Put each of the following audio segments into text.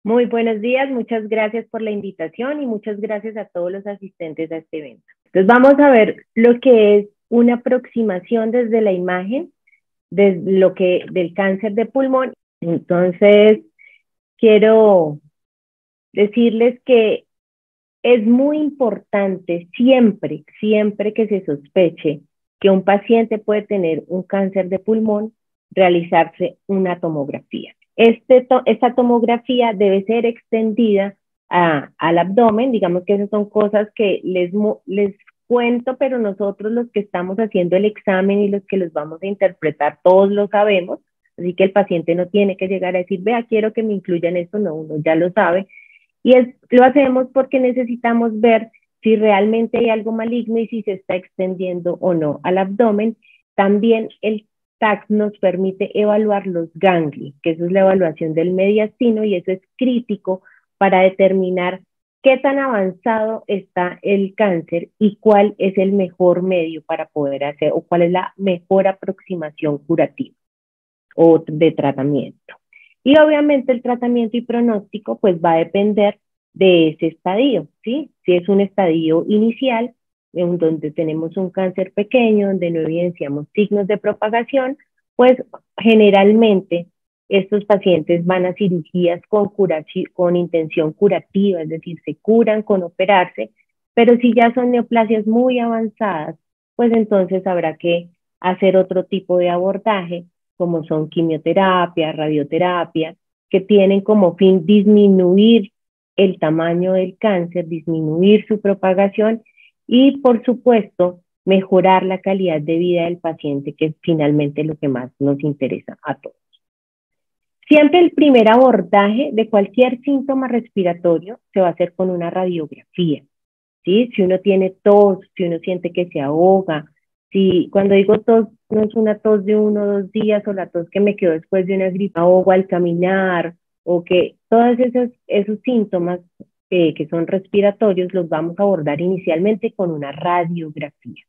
Muy buenos días, muchas gracias por la invitación y muchas gracias a todos los asistentes a este evento. Entonces vamos a ver lo que es una aproximación desde la imagen, desde del cáncer de pulmón. Entonces quiero decirles que es muy importante siempre que se sospeche que un paciente puede tener un cáncer de pulmón, realizarse una tomografía. Esta tomografía debe ser extendida al abdomen, digamos que esas son cosas que les cuento, pero nosotros los que estamos haciendo el examen y los que los vamos a interpretar, todos lo sabemos, así que el paciente no tiene que llegar a decir, vea, quiero que me incluyan esto, no, uno ya lo sabe, lo hacemos porque necesitamos ver si realmente hay algo maligno y si se está extendiendo o no al abdomen. También el TAC nos permite evaluar los ganglios, que eso es la evaluación del mediastino y eso es crítico para determinar qué tan avanzado está el cáncer y cuál es el mejor medio para poder hacer o cuál es la mejor aproximación curativa o de tratamiento. Y obviamente el tratamiento y pronóstico pues va a depender de ese estadio, ¿sí? Si es un estadio inicial, en donde tenemos un cáncer pequeño, donde no evidenciamos signos de propagación, pues generalmente estos pacientes van a cirugías con intención curativa, es decir, se curan con operarse, pero si ya son neoplasias muy avanzadas, pues entonces habrá que hacer otro tipo de abordaje como son quimioterapia, radioterapia, que tienen como fin disminuir el tamaño del cáncer, disminuir su propagación y, por supuesto, mejorar la calidad de vida del paciente, que es finalmente lo que más nos interesa a todos. Siempre el primer abordaje de cualquier síntoma respiratorio se va a hacer con una radiografía. ¿Sí? Si uno tiene tos, si uno siente que se ahoga, si cuando digo tos no es una tos de 1 o 2 días o la tos que me quedó después de una gripe, ahogo al caminar o que todos esos síntomas que son respiratorios los vamos a abordar inicialmente con una radiografía.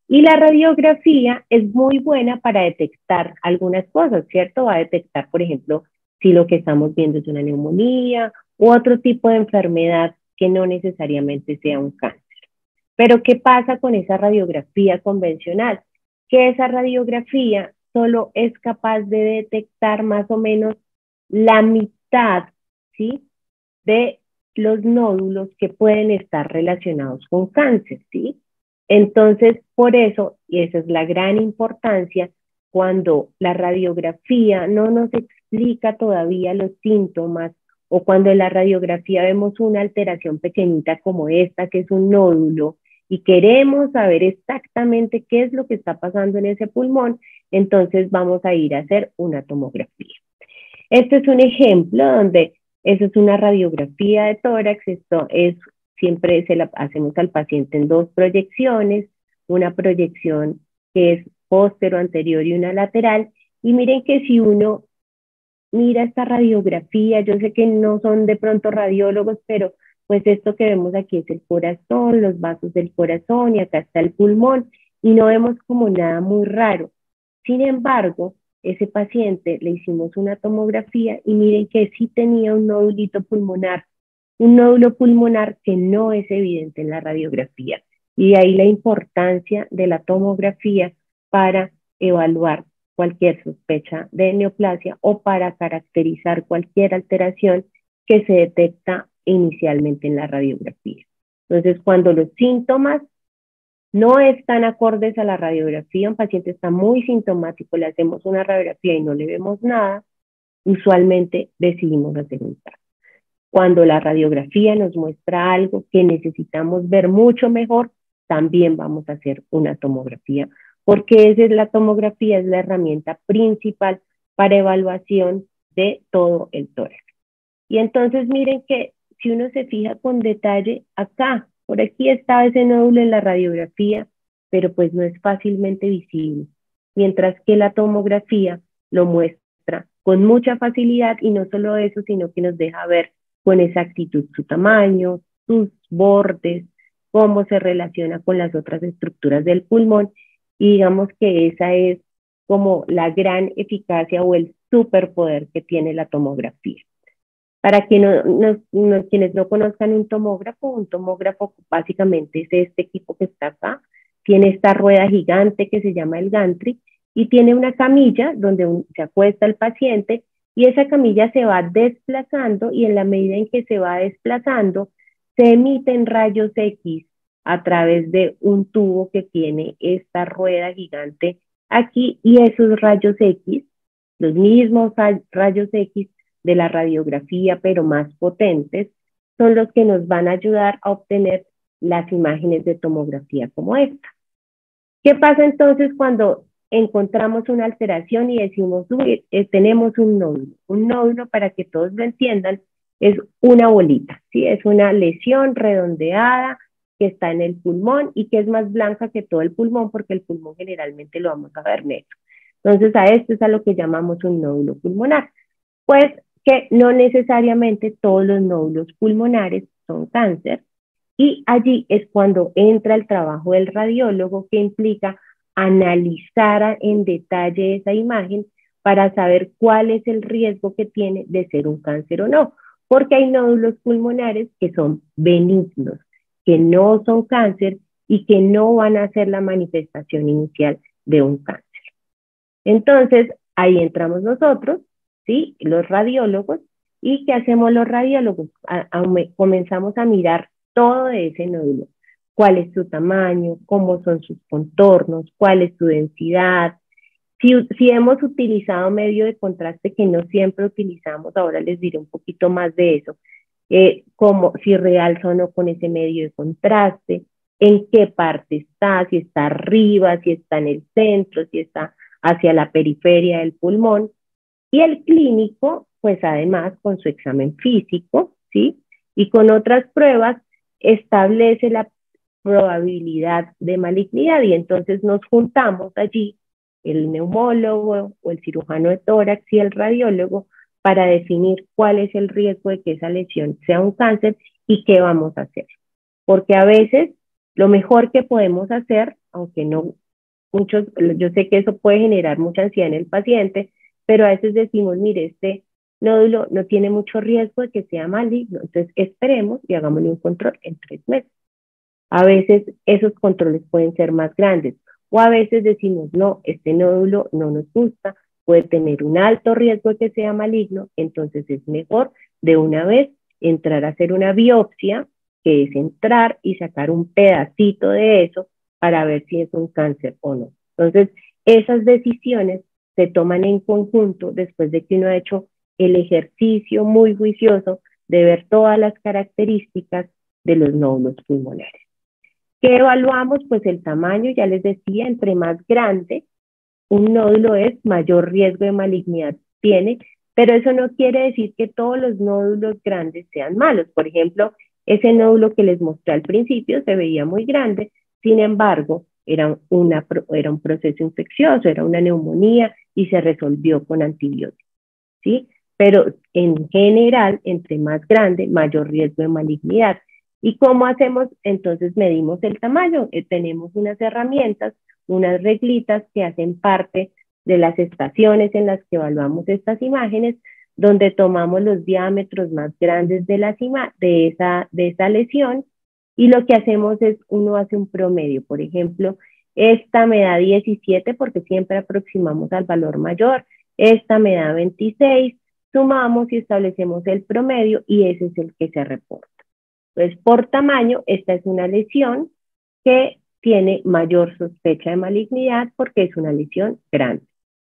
Y la radiografía es muy buena para detectar algunas cosas, ¿cierto? Va a detectar, por ejemplo, si lo que estamos viendo es una neumonía u otro tipo de enfermedad que no necesariamente sea un cáncer. Pero ¿qué pasa con esa radiografía convencional? Que esa radiografía solo es capaz de detectar más o menos la mitad, ¿sí? De los nódulos que pueden estar relacionados con cáncer, ¿sí? Entonces, por eso, y esa es la gran importancia, cuando la radiografía no nos explica todavía los síntomas o cuando en la radiografía vemos una alteración pequeñita como esta, que es un nódulo, y queremos saber exactamente qué es lo que está pasando en ese pulmón, entonces vamos a ir a hacer una tomografía. Este es un ejemplo donde eso es una radiografía de tórax, esto es, siempre se la hacemos al paciente en dos proyecciones, una proyección que es póstero, anterior y una lateral, y miren que si uno mira esta radiografía, yo sé que no son de pronto radiólogos, pero pues esto que vemos aquí es el corazón, los vasos del corazón y acá está el pulmón y no vemos como nada muy raro. Sin embargo, ese paciente le hicimos una tomografía y miren que sí tenía un nódulito pulmonar, un nódulo pulmonar que no es evidente en la radiografía. Y de ahí la importancia de la tomografía para evaluar cualquier sospecha de neoplasia o para caracterizar cualquier alteración que se detecta inicialmente en la radiografía. Entonces, cuando los síntomas no están acordes a la radiografía, un paciente está muy sintomático, le hacemos una radiografía y no le vemos nada, usualmente decidimos hacer un TAC. Cuando la radiografía nos muestra algo que necesitamos ver mucho mejor, también vamos a hacer una tomografía, porque esa es la tomografía, es la herramienta principal para evaluación de todo el tórax. Y entonces miren que si uno se fija con detalle acá, por aquí estaba ese nódulo en la radiografía, pero pues no es fácilmente visible, mientras que la tomografía lo muestra con mucha facilidad y no solo eso, sino que nos deja ver con exactitud su tamaño, sus bordes, cómo se relaciona con las otras estructuras del pulmón y digamos que esa es como la gran eficacia o el superpoder que tiene la tomografía. Para que quienes no conozcan un tomógrafo básicamente es este equipo que está acá, tiene esta rueda gigante que se llama el gantry y tiene una camilla donde se acuesta el paciente y esa camilla se va desplazando y en la medida en que se va desplazando se emiten rayos X a través de un tubo que tiene esta rueda gigante aquí y esos rayos X, los mismos rayos X de la radiografía, pero más potentes, son los que nos van a ayudar a obtener las imágenes de tomografía como esta. ¿Qué pasa entonces cuando encontramos una alteración y decimos, uy, tenemos un nódulo? Un nódulo, para que todos lo entiendan, es una bolita, ¿sí? Es una lesión redondeada que está en el pulmón y que es más blanca que todo el pulmón porque el pulmón generalmente lo vamos a ver negro. Entonces a esto es a lo que llamamos un nódulo pulmonar. Pues que no necesariamente todos los nódulos pulmonares son cáncer, y allí es cuando entra el trabajo del radiólogo que implica analizar en detalle esa imagen para saber cuál es el riesgo que tiene de ser un cáncer o no, porque hay nódulos pulmonares que son benignos, que no son cáncer y que no van a ser la manifestación inicial de un cáncer. Entonces, ahí entramos nosotros, ¿sí? Los radiólogos. ¿Y qué hacemos los radiólogos? Comenzamos a mirar todo de ese nódulo. ¿Cuál es su tamaño? ¿Cómo son sus contornos? ¿Cuál es su densidad? Si hemos utilizado medio de contraste que no siempre utilizamos, ahora les diré un poquito más de eso, como si realza o no con ese medio de contraste, en qué parte está, si está arriba, si está en el centro, si está hacia la periferia del pulmón. Y el clínico, pues además con su examen físico, ¿sí? Y con otras pruebas, establece la probabilidad de malignidad y entonces nos juntamos allí el neumólogo o el cirujano de tórax y el radiólogo para definir cuál es el riesgo de que esa lesión sea un cáncer y qué vamos a hacer. Porque a veces lo mejor que podemos hacer, aunque no muchos, yo sé que eso puede generar mucha ansiedad en el paciente, pero a veces decimos, mire, este nódulo no tiene mucho riesgo de que sea maligno, entonces esperemos y hagámosle un control en 3 meses. A veces esos controles pueden ser más grandes o a veces decimos, no, este nódulo no nos gusta, puede tener un alto riesgo de que sea maligno, entonces es mejor de una vez entrar a hacer una biopsia, que es entrar y sacar un pedacito de eso para ver si es un cáncer o no. Entonces, esas decisiones se toman en conjunto después de que uno ha hecho el ejercicio muy juicioso de ver todas las características de los nódulos pulmonares. ¿Qué evaluamos? Pues el tamaño, ya les decía, entre más grande un nódulo es, mayor riesgo de malignidad tiene, pero eso no quiere decir que todos los nódulos grandes sean malos. Por ejemplo, ese nódulo que les mostré al principio se veía muy grande, sin embargo, era un proceso infeccioso, era una neumonía y se resolvió con antibióticos, ¿sí? Pero en general, entre más grande, mayor riesgo de malignidad. ¿Y cómo hacemos? Entonces medimos el tamaño. Tenemos unas herramientas, unas reglitas que hacen parte de las estaciones en las que evaluamos estas imágenes, donde tomamos los diámetros más grandes de esa lesión y lo que hacemos es, uno hace un promedio. Por ejemplo, esta me da 17 porque siempre aproximamos al valor mayor, esta me da 26, sumamos y establecemos el promedio y ese es el que se reporta. Entonces, por tamaño, esta es una lesión que tiene mayor sospecha de malignidad porque es una lesión grande,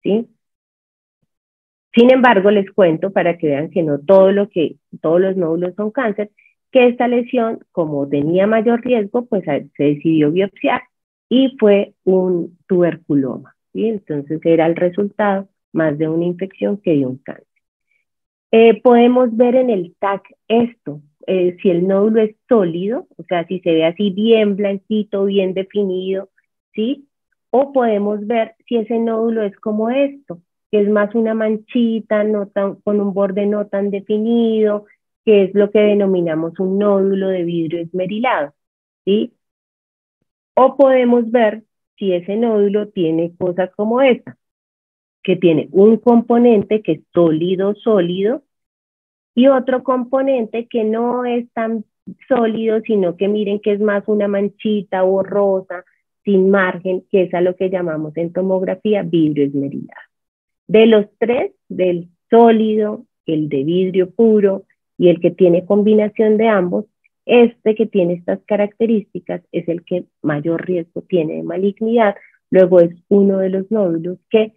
¿sí? Sin embargo, les cuento para que vean que no todos los nódulos son cáncer, que esta lesión, como tenía mayor riesgo, pues se decidió biopsiar y fue un tuberculoma, ¿sí? Entonces era el resultado más de una infección que de un cáncer. Podemos ver en el TAC esto, si el nódulo es sólido, o sea, si se ve así bien blanquito, bien definido, ¿sí? O podemos ver si ese nódulo es como esto, que es más una manchita con un borde no tan definido, que es lo que denominamos un nódulo de vidrio esmerilado, ¿sí? O podemos ver si ese nódulo tiene cosas como esta, que tiene un componente que es sólido, y otro componente que no es tan sólido, sino que miren que es más una manchita borrosa, sin margen, que es a lo que llamamos en tomografía vidrio esmerilado. De los tres, del sólido, el de vidrio puro y el que tiene combinación de ambos, este que tiene estas características es el que mayor riesgo tiene de malignidad. Luego es uno de los nódulos que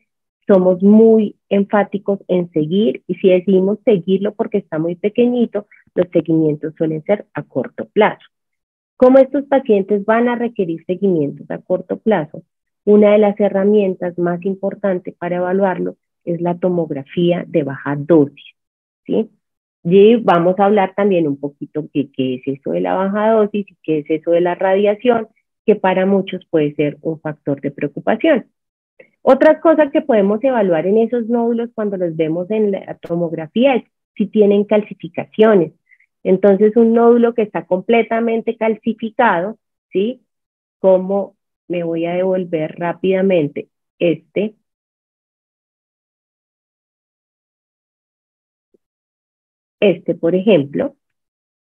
somos muy enfáticos en seguir, y si decimos seguirlo porque está muy pequeñito, los seguimientos suelen ser a corto plazo. Como estos pacientes van a requerir seguimientos a corto plazo, una de las herramientas más importantes para evaluarlo es la tomografía de baja dosis, ¿sí? Y vamos a hablar también un poquito de qué es eso de la baja dosis y qué es eso de la radiación, que para muchos puede ser un factor de preocupación. Otra cosa que podemos evaluar en esos nódulos cuando los vemos en la tomografía es si tienen calcificaciones. Entonces, un nódulo que está completamente calcificado, ¿sí? Como me voy a devolver rápidamente por ejemplo,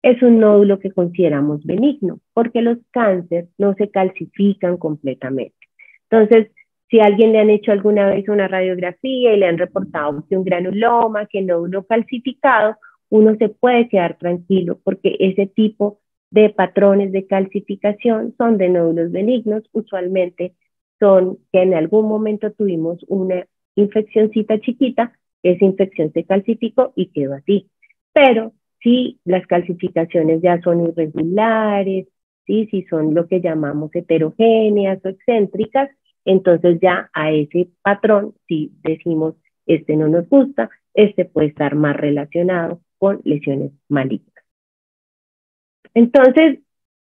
es un nódulo que consideramos benigno, porque los cánceres no se calcifican completamente. Entonces, si a alguien le han hecho alguna vez una radiografía y le han reportado que un granuloma, que nódulo calcificado, uno se puede quedar tranquilo porque ese tipo de patrones de calcificación son de nódulos benignos, usualmente son que en algún momento tuvimos una infeccióncita chiquita, esa infección se calcificó y quedó así. Pero si las calcificaciones ya son irregulares, ¿sí? Si son lo que llamamos heterogéneas o excéntricas, entonces ya a ese patrón, si decimos, este no nos gusta, este puede estar más relacionado con lesiones malignas. Entonces,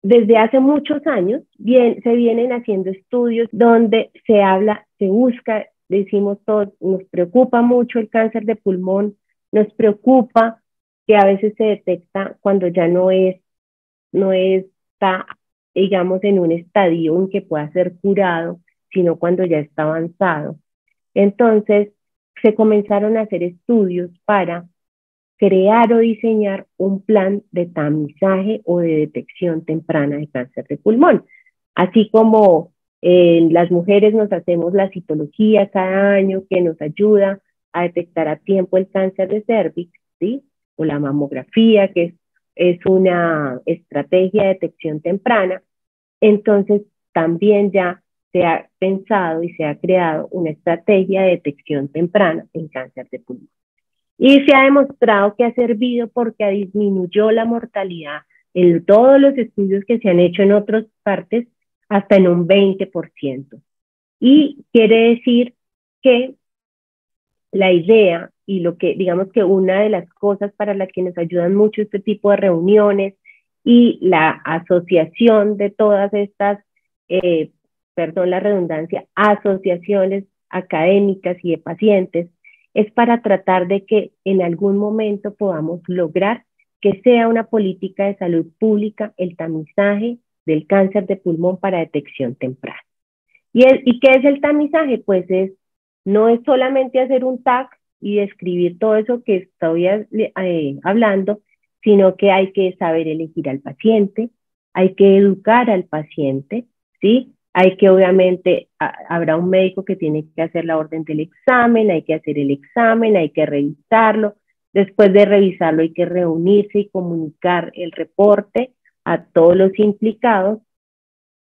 desde hace muchos años se vienen haciendo estudios donde se habla, se busca, decimos todos, nos preocupa mucho el cáncer de pulmón, nos preocupa que a veces se detecta cuando ya no está, digamos, en un estadio en que pueda ser curado, sino cuando ya está avanzado. Entonces, se comenzaron a hacer estudios para crear o diseñar un plan de tamizaje o de detección temprana de cáncer de pulmón. Así como las mujeres nos hacemos la citología cada año que nos ayuda a detectar a tiempo el cáncer de cervix, ¿sí? O la mamografía, que es una estrategia de detección temprana. Entonces, también ya se ha pensado y se ha creado una estrategia de detección temprana en cáncer de pulmón. Y se ha demostrado que ha servido porque disminuyó la mortalidad en todos los estudios que se han hecho en otras partes hasta en un 20%. Y quiere decir que la idea y lo que, digamos que una de las cosas para las que nos ayudan mucho este tipo de reuniones y la asociación de todas estas, perdón la redundancia, asociaciones académicas y de pacientes, es para tratar de que en algún momento podamos lograr que sea una política de salud pública el tamizaje del cáncer de pulmón para detección temprana. ¿Y qué es el tamizaje? Pues no es solamente hacer un tag y describir todo eso que estoy hablando, sino que hay que saber elegir al paciente, hay que educar al paciente, ¿sí? Hay que, obviamente, habrá un médico que tiene que hacer la orden del examen, hay que hacer el examen, hay que revisarlo. Después de revisarlo hay que reunirse y comunicar el reporte a todos los implicados,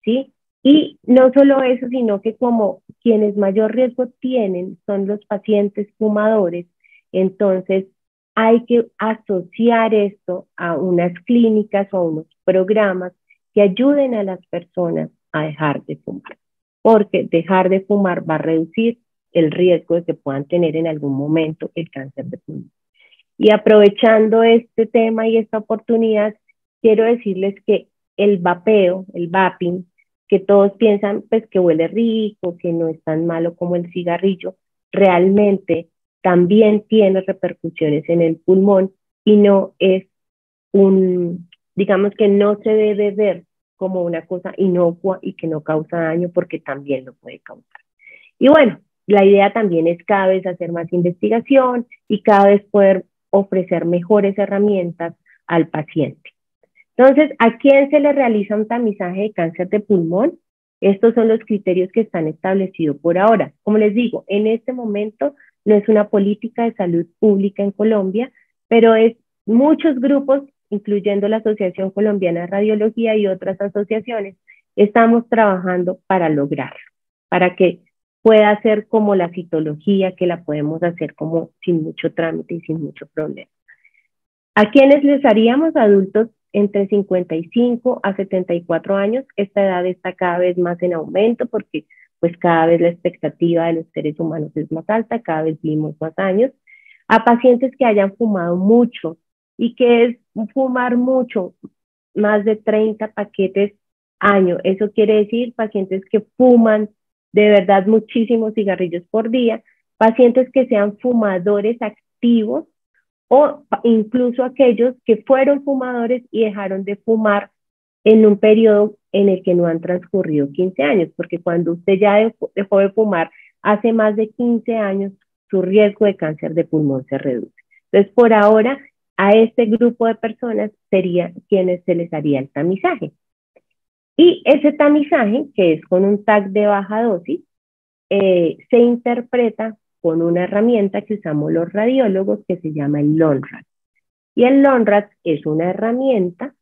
¿sí? Y no solo eso, sino que como quienes mayor riesgo tienen son los pacientes fumadores, entonces hay que asociar esto a unas clínicas o a unos programas que ayuden a las personas a dejar de fumar, porque dejar de fumar va a reducir el riesgo de que puedan tener en algún momento el cáncer de pulmón. Y aprovechando este tema y esta oportunidad, quiero decirles que el vapeo, el vaping, que todos piensan pues que huele rico, que no es tan malo como el cigarrillo, realmente también tiene repercusiones en el pulmón y no es digamos que no se debe ver como una cosa inocua y que no causa daño porque también lo puede causar. Y bueno, la idea también es cada vez hacer más investigación y cada vez poder ofrecer mejores herramientas al paciente. Entonces, ¿a quién se le realiza un tamizaje de cáncer de pulmón? Estos son los criterios que están establecidos por ahora. Como les digo, en este momento no es una política de salud pública en Colombia, pero es muchos grupos, incluyendo la Asociación Colombiana de Radiología y otras asociaciones, estamos trabajando para lograrlo, para que pueda ser como la citología, que la podemos hacer como sin mucho trámite y sin mucho problema. ¿A quiénes les haríamos? Adultos entre 55 a 74 años. Esta edad está cada vez más en aumento porque pues cada vez la expectativa de los seres humanos es más alta, cada vez vivimos más años. A pacientes que hayan fumado mucho, y que es fumar mucho, más de 30 paquetes año. Eso quiere decir pacientes que fuman de verdad muchísimos cigarrillos por día, pacientes que sean fumadores activos, o incluso aquellos que fueron fumadores y dejaron de fumar en un periodo en el que no han transcurrido 15 años, porque cuando usted ya dejó de fumar hace más de 15 años, su riesgo de cáncer de pulmón se reduce. Entonces, por ahora, a este grupo de personas sería quienes se les haría el tamizaje. Y ese tamizaje, que es con un TAC de baja dosis, se interpreta con una herramienta que usamos los radiólogos que se llama el LONRAD. Y el LONRAD es una herramienta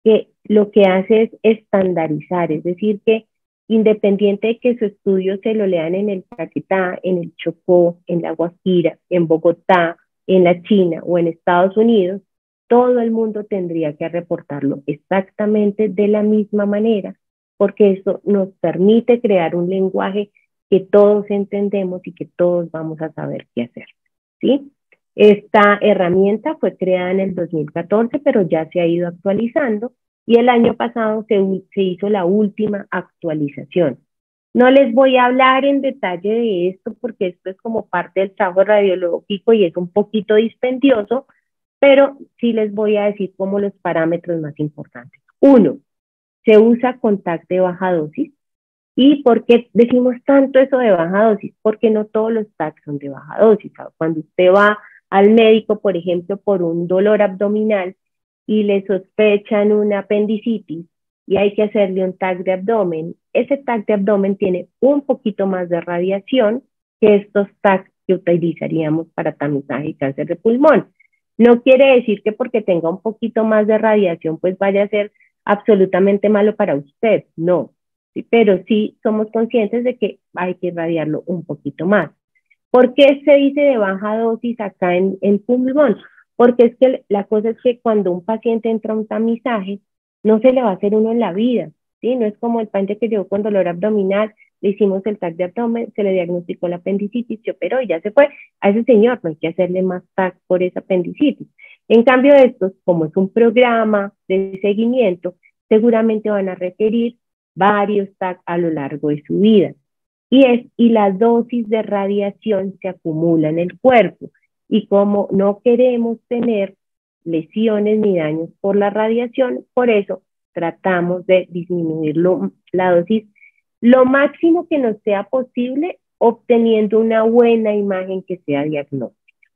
que lo que hace es estandarizar, es decir, que independiente de que su estudio se lo lean en el Caquetá, en el Chocó, en la Guajira, en Bogotá, en la China o en Estados Unidos, todo el mundo tendría que reportarlo exactamente de la misma manera, porque eso nos permite crear un lenguaje que todos entendemos y que todos vamos a saber qué hacer, ¿sí? Esta herramienta fue creada en el 2014, pero ya se ha ido actualizando, y el año pasado se hizo la última actualización. No les voy a hablar en detalle de esto porque esto es como parte del trabajo radiológico y es un poquito dispendioso, pero sí les voy a decir como los parámetros más importantes. Uno, se usa con TAC de baja dosis. ¿Y por qué decimos tanto eso de baja dosis? Porque no todos los TAC son de baja dosis. Cuando usted va al médico, por ejemplo, por un dolor abdominal y le sospechan una apendicitis y hay que hacerle un TAC de abdomen, ese TAC de abdomen tiene un poquito más de radiación que estos TAC que utilizaríamos para tamizaje y cáncer de pulmón. No quiere decir que porque tenga un poquito más de radiación, pues vaya a ser absolutamente malo para usted, no. Sí, pero sí somos conscientes de que hay que irradiarlo un poquito más. ¿Por qué se dice de baja dosis acá en pulmón? Porque es que la cosa es que cuando un paciente entra a un tamizaje, no se le va a hacer uno en la vida, ¿sí? No es como el paciente que llegó con dolor abdominal, le hicimos el TAC de abdomen, se le diagnosticó la apendicitis, se operó y ya se fue. A ese señor no hay que hacerle más TAC por esa apendicitis. En cambio, estos, como es un programa de seguimiento, seguramente van a requerir varios TAC a lo largo de su vida. Y la dosis de radiación se acumula en el cuerpo. Y como no queremos tener lesiones ni daños por la radiación, por eso tratamos de disminuir la dosis lo máximo que nos sea posible, obteniendo una buena imagen que sea diagnóstica.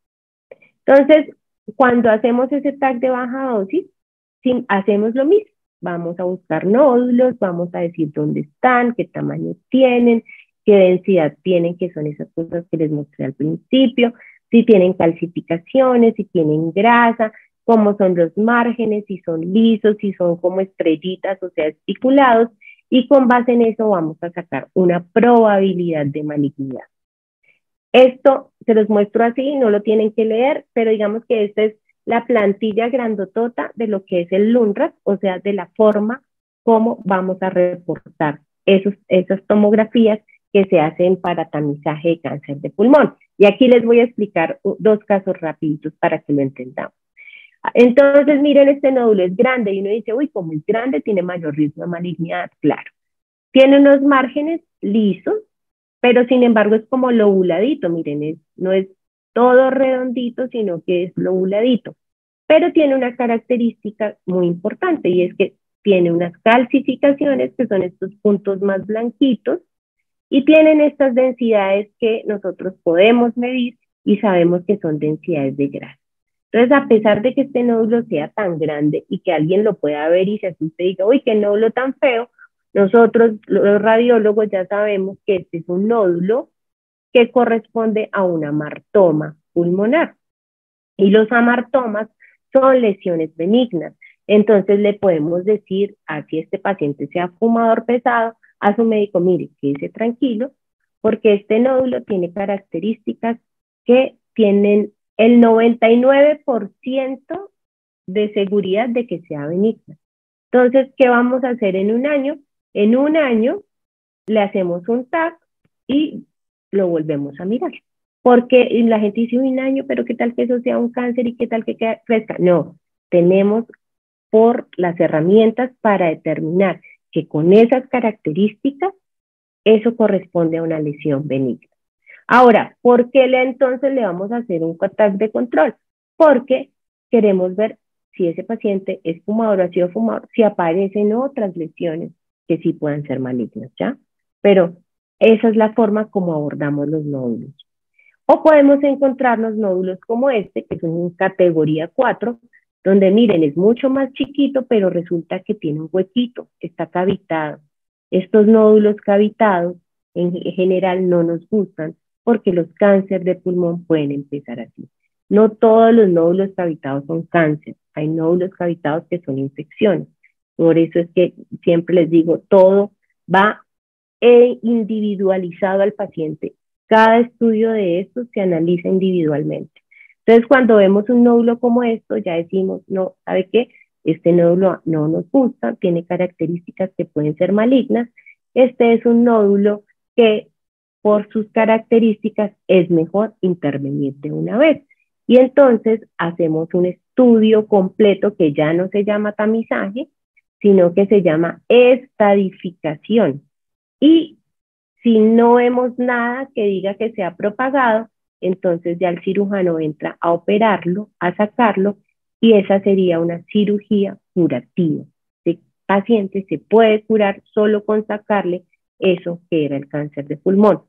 Entonces, cuando hacemos ese TAC de baja dosis, hacemos lo mismo. Vamos a buscar nódulos, vamos a decir dónde están, qué tamaño tienen, qué densidad tienen, que son esas cosas que les mostré al principio, si tienen calcificaciones, si tienen grasa, cómo son los márgenes, si son lisos, si son como estrellitas, o sea, esticulados, y con base en eso vamos a sacar una probabilidad de malignidad. Esto se los muestro así, no lo tienen que leer, pero digamos que esta es la plantilla grandotota de lo que es el LUNRAD, o sea, de la forma como vamos a reportar esas tomografías que se hacen para tamizaje de cáncer de pulmón. Y aquí les voy a explicar dos casos rapiditos para que lo entendamos. Entonces, miren, este nódulo es grande y uno dice, uy, como es grande, tiene mayor riesgo de malignidad. Claro, tiene unos márgenes lisos, pero sin embargo es como lobuladito, miren, no es todo redondito, sino que es lobuladito. Pero tiene una característica muy importante y es que tiene unas calcificaciones, que son estos puntos más blanquitos, y tienen estas densidades que nosotros podemos medir y sabemos que son densidades de grasa. Entonces, a pesar de que este nódulo sea tan grande y que alguien lo pueda ver y se asuste y diga, uy, qué nódulo tan feo, nosotros los radiólogos ya sabemos que este es un nódulo que corresponde a un amartoma pulmonar. Y los amartomas son lesiones benignas. Entonces le podemos decir, así este paciente sea fumador pesado, a su médico, mire, quédese tranquilo, porque este nódulo tiene características que tienen el 99% de seguridad de que sea benigna. Entonces, ¿qué vamos a hacer en un año? En un año le hacemos un TAC y lo volvemos a mirar. Porque la gente dice un año, pero qué tal que eso sea un cáncer y qué tal que crezca. No, tenemos por las herramientas para determinar que con esas características eso corresponde a una lesión benigna. Ahora, ¿por qué entonces le vamos a hacer un TAC de control? Porque queremos ver si ese paciente es fumador o ha sido fumador, si aparecen otras lesiones que sí puedan ser malignas, ¿ya? Pero esa es la forma como abordamos los nódulos. O podemos encontrarnos nódulos como este, que son en categoría 4, donde miren, es mucho más chiquito, pero resulta que tiene un huequito, está cavitado. Estos nódulos cavitados en general no nos gustan porque los cánceres de pulmón pueden empezar así. No todos los nódulos cavitados son cáncer, hay nódulos cavitados que son infecciones. Por eso es que siempre les digo, todo va individualizado al paciente. Cada estudio de estos se analiza individualmente. Entonces, cuando vemos un nódulo como esto, ya decimos, no, ¿sabe qué? Este nódulo no nos gusta, tiene características que pueden ser malignas. Este es un nódulo que por sus características es mejor intervenir de una vez. Y entonces hacemos un estudio completo que ya no se llama tamizaje, sino que se llama estadificación. Y si no vemos nada que diga que se ha propagado, entonces ya el cirujano entra a operarlo, a sacarlo, y esa sería una cirugía curativa. El paciente se puede curar solo con sacarle eso que era el cáncer de pulmón.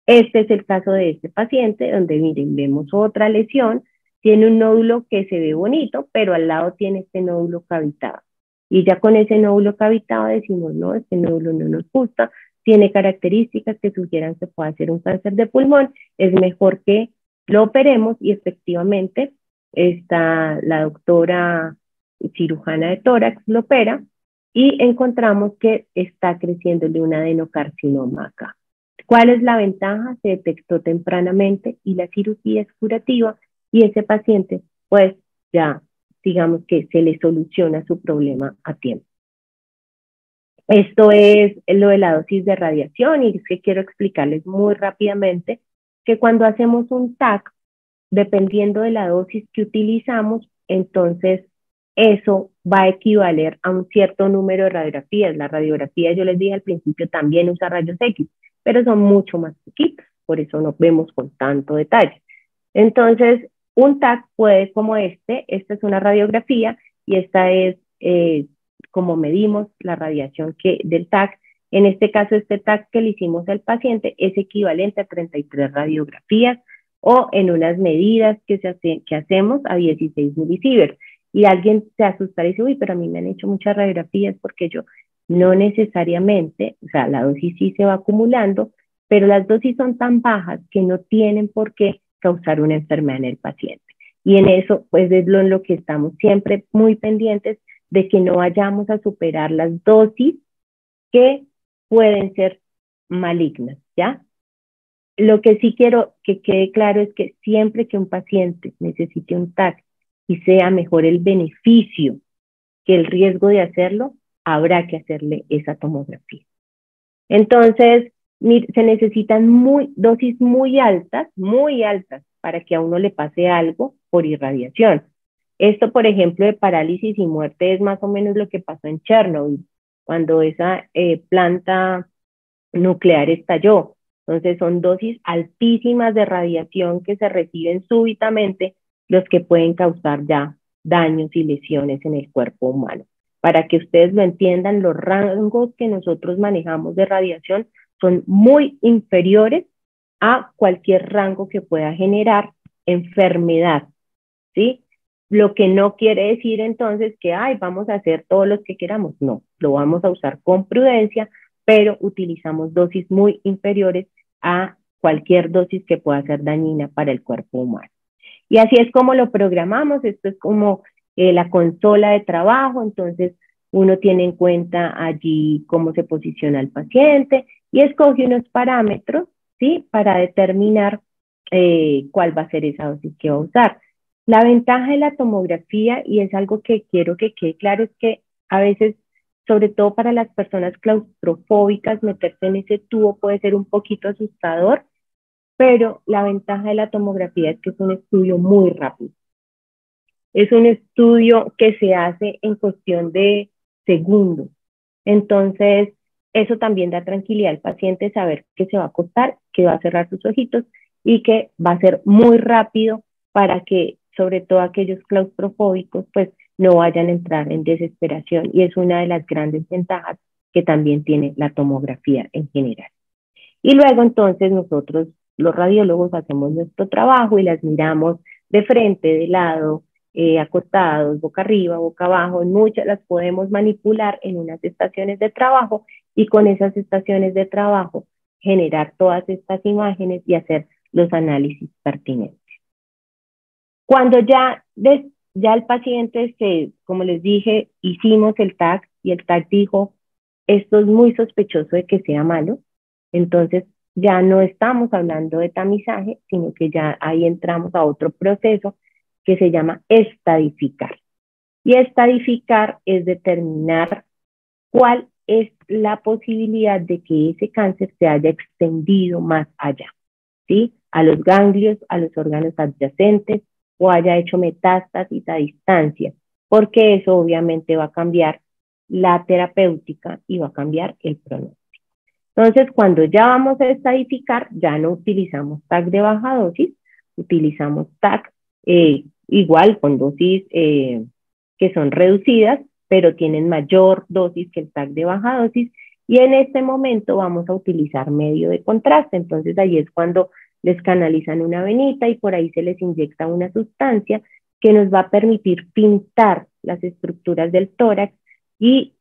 Este es el caso de este paciente, donde miren, vemos otra lesión, tiene un nódulo que se ve bonito, pero al lado tiene este nódulo cavitado. Y ya con ese nódulo cavitado decimos, no, este nódulo no nos gusta, tiene características que sugieran que pueda ser un cáncer de pulmón, es mejor que lo operemos y efectivamente está la doctora cirujana de tórax lo opera y encontramos que está creciéndole un adenocarcinoma acá. ¿Cuál es la ventaja? Se detectó tempranamente y la cirugía es curativa y ese paciente pues ya digamos que se le soluciona su problema a tiempo. Esto es lo de la dosis de radiación y es que quiero explicarles muy rápidamente que cuando hacemos un TAC, dependiendo de la dosis que utilizamos, entonces eso va a equivaler a un cierto número de radiografías. La radiografía, yo les dije al principio, también usa rayos X, pero son mucho más poquitos, por eso no vemos con tanto detalle. Entonces, un TAC puede como esta es una radiografía y esta es como medimos la radiación del TAC. En este caso, este TAC que le hicimos al paciente es equivalente a 33 radiografías o en unas medidas que hacemos a 16 milisieverts. Y alguien se asustará y dice, uy, pero a mí me han hecho muchas radiografías porque yo no necesariamente, o sea, la dosis sí se va acumulando, pero las dosis son tan bajas que no tienen por qué causar una enfermedad en el paciente. Y en eso, pues es en lo que estamos siempre muy pendientes de que no vayamos a superar las dosis que pueden ser malignas, ¿ya? Lo que sí quiero que quede claro es que siempre que un paciente necesite un TAC y sea mejor el beneficio que el riesgo de hacerlo, habrá que hacerle esa tomografía. Entonces, se necesitan dosis muy altas para que a uno le pase algo por irradiación. Esto, por ejemplo, de parálisis y muerte es más o menos lo que pasó en Chernobyl, cuando esa planta nuclear estalló. Entonces, son dosis altísimas de radiación que se reciben súbitamente, los que pueden causar ya daños y lesiones en el cuerpo humano. Para que ustedes lo entiendan, los rangos que nosotros manejamos de radiación son muy inferiores a cualquier rango que pueda generar enfermedad, ¿sí? Lo que no quiere decir entonces que, ay, vamos a hacer todos los que queramos. No, lo vamos a usar con prudencia, pero utilizamos dosis muy inferiores a cualquier dosis que pueda ser dañina para el cuerpo humano. Y así es como lo programamos. Esto es como la consola de trabajo. Entonces, uno tiene en cuenta allí cómo se posiciona el paciente y escoge unos parámetros, ¿sí? Para determinar cuál va a ser esa dosis que va a usar. La ventaja de la tomografía, y es algo que quiero que quede claro, es que a veces, sobre todo para las personas claustrofóbicas, meterse en ese tubo puede ser un poquito asustador, pero la ventaja de la tomografía es que es un estudio muy rápido. Es un estudio que se hace en cuestión de segundos. Entonces, eso también da tranquilidad al paciente saber que se va a acostar, que va a cerrar sus ojitos y que va a ser muy rápido para que, sobre todo aquellos claustrofóbicos, pues no vayan a entrar en desesperación. Y es una de las grandes ventajas que también tiene la tomografía en general. Y luego entonces nosotros, los radiólogos, hacemos nuestro trabajo y las miramos de frente, de lado, acostados, boca arriba, boca abajo. Muchas las podemos manipular en unas estaciones de trabajo y con esas estaciones de trabajo generar todas estas imágenes y hacer los análisis pertinentes. Cuando ya el paciente, como les dije, hicimos el TAC y el TAC dijo, esto es muy sospechoso de que sea malo, entonces ya no estamos hablando de tamizaje, sino que ya ahí entramos a otro proceso que se llama estadificar. Y estadificar es determinar cuál es la posibilidad de que ese cáncer se haya extendido más allá, ¿sí? A los ganglios, a los órganos adyacentes, o haya hecho metástasis a distancia, porque eso obviamente va a cambiar la terapéutica y va a cambiar el pronóstico. Entonces, cuando ya vamos a estadificar, ya no utilizamos TAC de baja dosis, utilizamos TAC igual con dosis que son reducidas, pero tienen mayor dosis que el TAC de baja dosis, y en este momento vamos a utilizar medio de contraste. Entonces ahí es cuando les canalizan una venita y por ahí se les inyecta una sustancia que nos va a permitir pintar las estructuras del tórax, y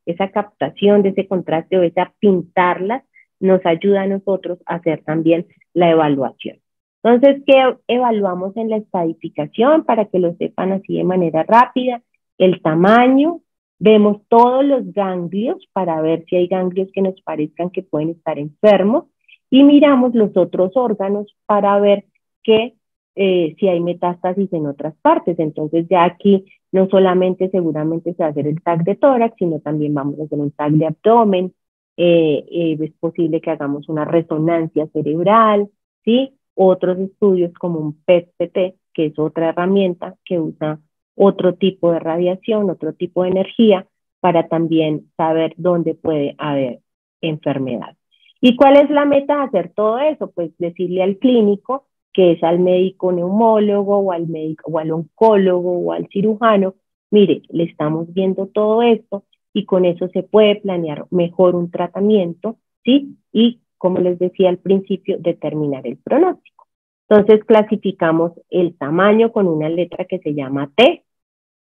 esa captación de ese contraste o esa pintarlas nos ayuda a nosotros a hacer también la evaluación. Entonces, ¿qué evaluamos en la estadificación? Para que lo sepan así de manera rápida: el tamaño, vemos todos los ganglios para ver si hay ganglios que nos parezcan que pueden estar enfermos, y miramos los otros órganos para ver si hay metástasis en otras partes. Entonces ya aquí no solamente seguramente se va a hacer el TAC de tórax, sino también vamos a hacer un TAC de abdomen, es posible que hagamos una resonancia cerebral, ¿sí? Otros estudios como un PET-CT, que es otra herramienta que usa otro tipo de radiación, otro tipo de energía, para también saber dónde puede haber enfermedad. ¿Y cuál es la meta de hacer todo eso? Pues decirle al clínico, que es al médico neumólogo o al médico o al oncólogo o al cirujano: mire, le estamos viendo todo esto y con eso se puede planear mejor un tratamiento, ¿sí? Y como les decía al principio, determinar el pronóstico. Entonces clasificamos el tamaño con una letra que se llama T,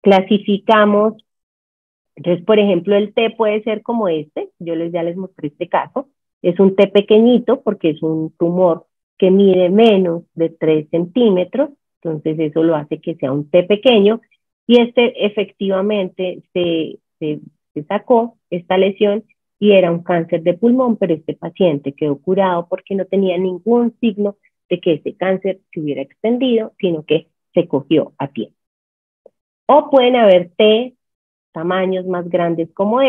clasificamos, entonces por ejemplo el T puede ser como ya les mostré este caso, es un T pequeñito porque es un tumor que mide menos de 3 centímetros, entonces eso lo hace que sea un T pequeño, y efectivamente se sacó esta lesión y era un cáncer de pulmón, pero este paciente quedó curado porque no tenía ningún signo de que ese cáncer se hubiera extendido, sino que se cogió a tiempo. O pueden haber T tamaños más grandes como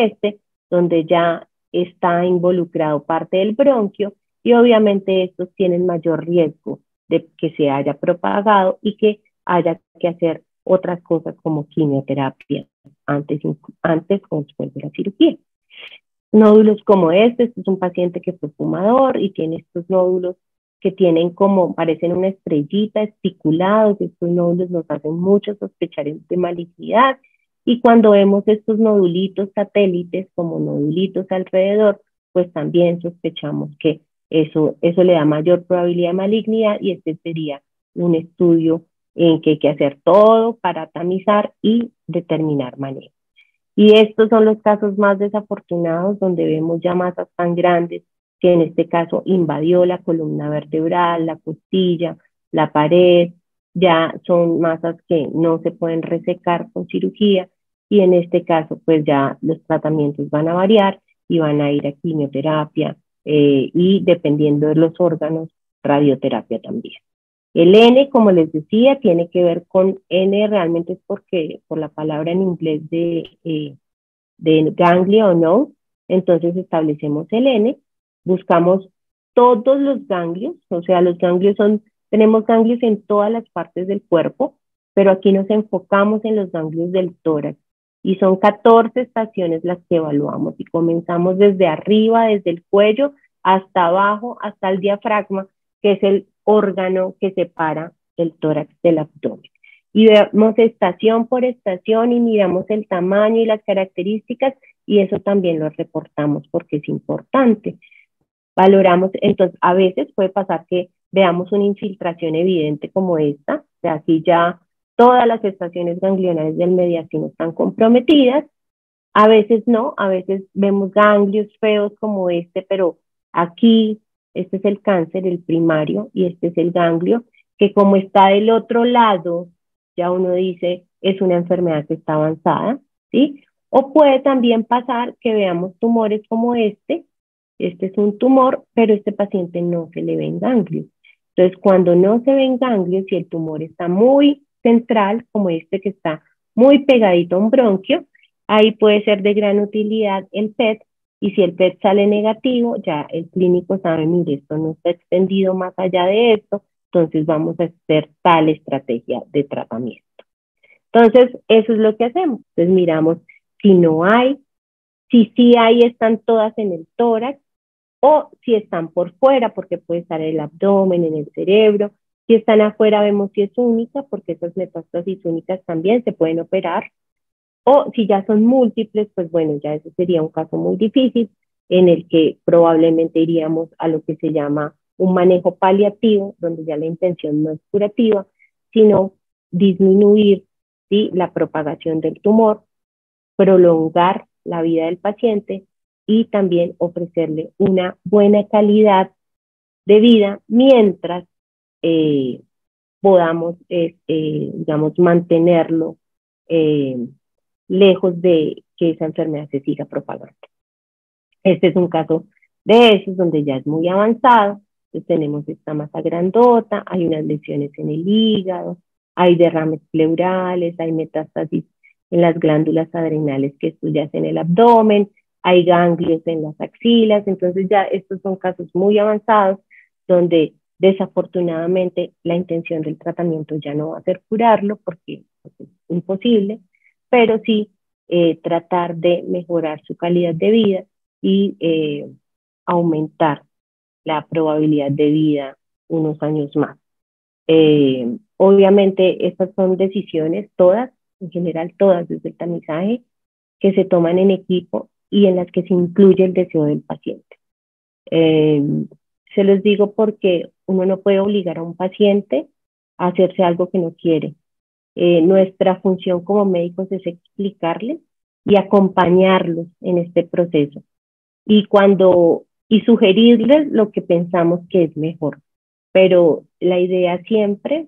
donde ya está involucrado parte del bronquio, y obviamente estos tienen mayor riesgo de que se haya propagado y que haya que hacer otras cosas como quimioterapia antes o después de la cirugía. Nódulos como este es un paciente que fue fumador y tiene estos nódulos que parecen una estrellita, esticulados. Estos nódulos nos hacen mucho sospechar de malignidad, y cuando vemos estos nodulitos satélites como nodulitos alrededor, pues también sospechamos que eso le da mayor probabilidad de malignidad, y este sería un estudio en que hay que hacer todo para tamizar y determinar manejo. Y estos son los casos más desafortunados donde vemos ya masas tan grandes que en este caso invadió la columna vertebral, la costilla, la pared, ya son masas que no se pueden resecar con cirugía y en este caso pues ya los tratamientos van a variar y van a ir a quimioterapia y dependiendo de los órganos, radioterapia también. El N, como les decía, tiene que ver con N, realmente es porque por la palabra en inglés de ganglia o no, entonces establecemos el N, buscamos todos los ganglios, o sea, los ganglios son, tenemos ganglios en todas las partes del cuerpo, pero aquí nos enfocamos en los ganglios del tórax y son 14 estaciones las que evaluamos y comenzamos desde arriba, desde el cuello hasta abajo, hasta el diafragma, que es el órgano que separa el tórax del abdomen. Y vemos estación por estación y miramos el tamaño y las características y eso también lo reportamos porque es importante. Valoramos, entonces a veces puede pasar que veamos una infiltración evidente como esta, o sea, aquí ya todas las estaciones ganglionares del mediastino están comprometidas, a veces no, a veces vemos ganglios feos como este, pero aquí este es el cáncer, el primario, y este es el ganglio, que como está del otro lado, ya uno dice, es una enfermedad que está avanzada, ¿sí? O puede también pasar que veamos tumores como este es un tumor, pero este paciente no se le ven ganglios. Entonces, cuando no se ven ganglios y el tumor está muy central, como este que está muy pegadito a un bronquio, ahí puede ser de gran utilidad el PET, y si el PET sale negativo, ya el clínico sabe, mire, esto no está extendido más allá de esto, entonces vamos a hacer tal estrategia de tratamiento. Entonces, eso es lo que hacemos. Entonces, miramos si no hay, si sí hay, están todas en el tórax, o si están por fuera, porque puede estar en el abdomen, en el cerebro. Si están afuera, vemos si es única, porque esas metástasis únicas también se pueden operar. O si ya son múltiples, pues bueno, ya eso sería un caso muy difícil en el que probablemente iríamos a lo que se llama un manejo paliativo, donde ya la intención no es curativa, sino disminuir, ¿sí?, la propagación del tumor, prolongar la vida del paciente y también ofrecerle una buena calidad de vida mientras podamos, digamos, mantenerlo eh, lejos de que esa enfermedad se siga propagando. Este es un caso de esos donde ya es muy avanzado, entonces tenemos esta masa grandota, hay unas lesiones en el hígado, hay derrames pleurales, hay metástasis en las glándulas adrenales que subyacen el abdomen, hay ganglios en las axilas, entonces ya estos son casos muy avanzados donde desafortunadamente la intención del tratamiento ya no va a ser curarlo porque pues, es imposible, pero sí tratar de mejorar su calidad de vida y aumentar la probabilidad de vida unos años más. Obviamente estas son decisiones todas, en general todas desde el tamizaje, que se toman en equipo y en las que se incluye el deseo del paciente. Eh, Se los digo porque uno no puede obligar a un paciente a hacerse algo que no quiere. Nuestra función como médicos es explicarles y acompañarlos en este proceso y sugerirles lo que pensamos que es mejor. Pero la idea siempre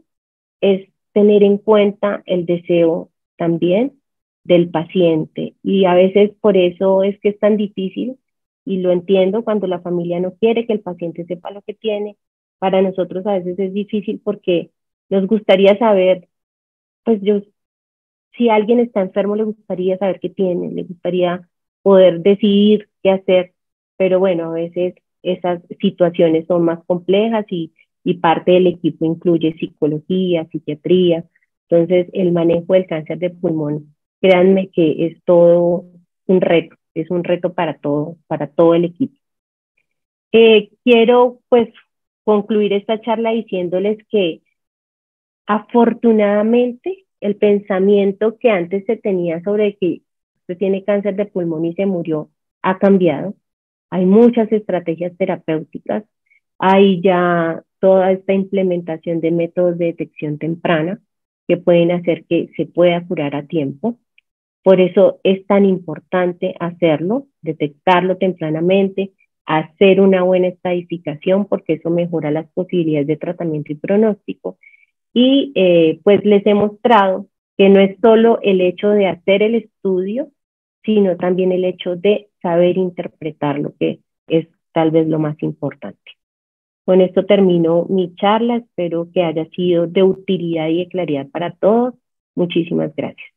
es tener en cuenta el deseo también del paciente y a veces por eso es que es tan difícil y lo entiendo cuando la familia no quiere que el paciente sepa lo que tiene. Para nosotros a veces es difícil porque nos gustaría saber, pues yo, si alguien está enfermo le gustaría saber qué tiene, le gustaría poder decidir qué hacer, pero bueno, a veces esas situaciones son más complejas y parte del equipo incluye psicología, psiquiatría. Entonces, el manejo del cáncer de pulmón, créanme que es todo un reto, es un reto para todo el equipo. Quiero pues concluir esta charla diciéndoles que afortunadamente el pensamiento que antes se tenía sobre que usted tiene cáncer de pulmón y se murió ha cambiado. Hay muchas estrategias terapéuticas, hay ya toda esta implementación de métodos de detección temprana. que pueden hacer que se pueda curar a tiempo. Por eso es tan importante hacerlo, detectarlo tempranamente, hacer una buena estadificación, porque eso mejora las posibilidades de tratamiento y pronóstico. Y pues les he mostrado que no es solo el hecho de hacer el estudio, sino también el hecho de saber interpretarlo, que es tal vez lo más importante. Con esto termino mi charla, espero que haya sido de utilidad y de claridad para todos. Muchísimas gracias.